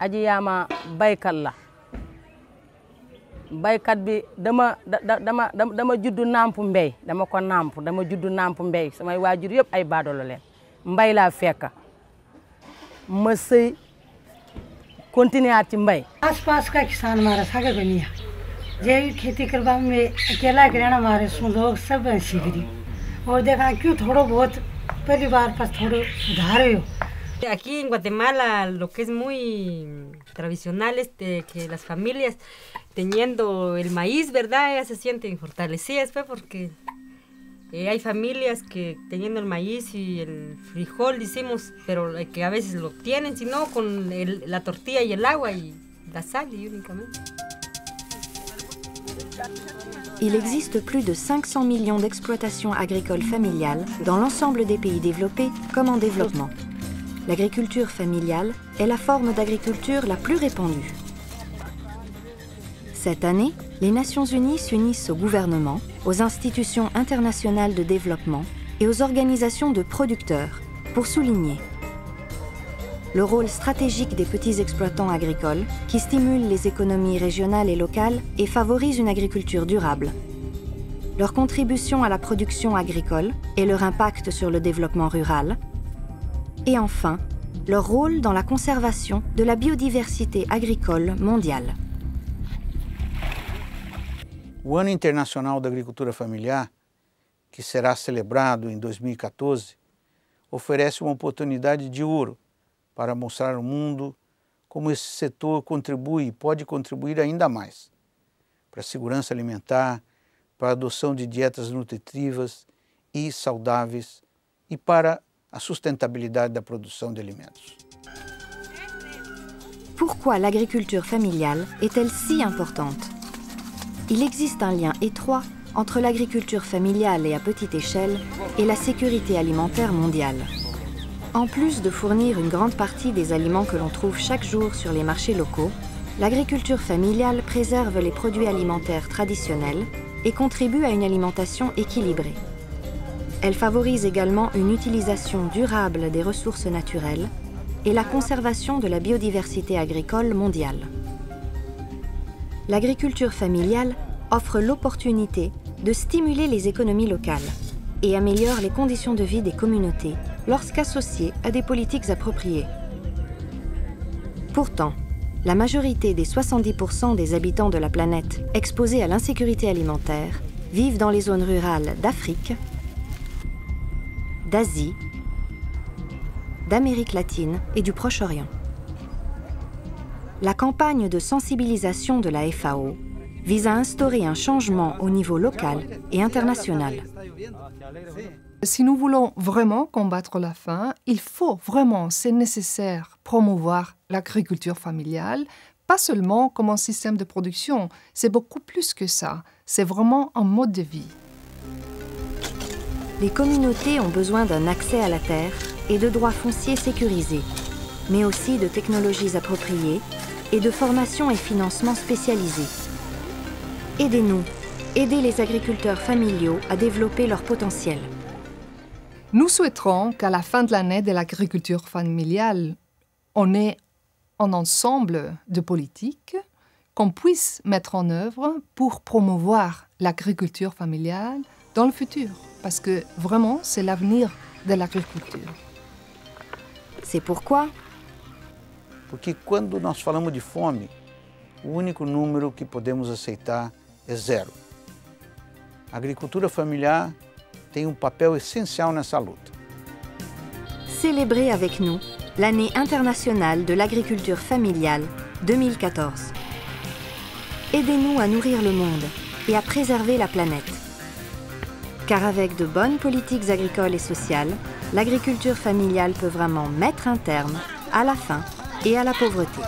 aji yaama baykat la baykat bi dama juddu nampu mbéy dama ko nampu dama juddu nampu mbéy samay waajur yëpp ay baadoolo leen mbay laa fekk ma sëy continuer ci mbay आसपास का किसान हमारा सागे बनी है जैविक खेती करवा में अकेला रहना हमारे लोग सब सीखी और देखा क्यों थोड़ा बहुत परिवार पर थोड़े सुधार हो Aquí en Guatemala lo que es muy tradicional es que las familias teniendo el maíz, ¿verdad? Ellas se sienten fortalecidas, pues, porque hay familias que teniendo el maíz y el frijol, decimos, pero que a veces lo tienen, sino con la tortilla y el agua y la sal y únicamente. Il existe plus de 500 millions d'exploitations agricoles familiales dans l'ensemble des pays développés comme en développement. L'agriculture familiale est la forme d'agriculture la plus répandue. Cette année, les Nations Unies s'unissent au gouvernement, aux institutions internationales de développement et aux organisations de producteurs pour souligner le rôle stratégique des petits exploitants agricoles qui stimulent les économies régionales et locales et favorisent une agriculture durable, leur contribution à la production agricole et leur impact sur le développement rural, et enfin, leur rôle dans la conservation de la biodiversité agricole mondiale. O Ano Internacional da Agricultura Familiar, que será celebrado em 2014, oferece uma oportunidade de ouro para mostrar ao mundo como esse setor contribui e pode contribuir ainda mais para a segurança alimentar, para a adoção de dietas nutritivas e saudáveis e para a sustentabilidade da produção de alimentos. Pourquoi l'agriculture familiale est-elle si importante? Il existe un lien étroit entre l'agriculture familiale et à petite échelle et la sécurité alimentaire mondiale. En plus de fournir une grande partie des aliments que l'on trouve chaque jour sur les marchés locaux, l'agriculture familiale préserve les produits alimentaires traditionnels et contribue à une alimentation équilibrée. Elle favorise également une utilisation durable des ressources naturelles et la conservation de la biodiversité agricole mondiale. L'agriculture familiale offre l'opportunité de stimuler les économies locales et améliore les conditions de vie des communautés lorsqu'associée à des politiques appropriées. Pourtant, la majorité des 70% des habitants de la planète exposés à l'insécurité alimentaire vivent dans les zones rurales d'Afrique, d'Asie, d'Amérique latine et du Proche-Orient. La campagne de sensibilisation de la FAO vise à instaurer un changement au niveau local et international. Si nous voulons vraiment combattre la faim, il faut vraiment, c'est nécessaire, promouvoir l'agriculture familiale, pas seulement comme un système de production, c'est beaucoup plus que ça, c'est vraiment un mode de vie. Les communautés ont besoin d'un accès à la terre et de droits fonciers sécurisés, mais aussi de technologies appropriées et de formation et financement spécialisés. Aidez-nous, aidez les agriculteurs familiaux à développer leur potentiel. Nous souhaiterons qu'à la fin de l'année de l'agriculture familiale, on ait un ensemble de politiques qu'on puisse mettre en œuvre pour promouvoir l'agriculture familiale dans le futur. Parce que vraiment, c'est l'avenir de l'agriculture. C'est pourquoi? Porque quando nós falamos de fome, o único número que podemos aceitar é 0. A agricultura familiar tem papel essencial nessa luta. Célébrez avec nous l'année internationale de l'agriculture familiale 2014. Aidez-nous à nourrir le monde et à préserver la planète. Car avec de bonnes politiques agricoles et sociales, l'agriculture familiale peut vraiment mettre un terme à la faim et à la pauvreté.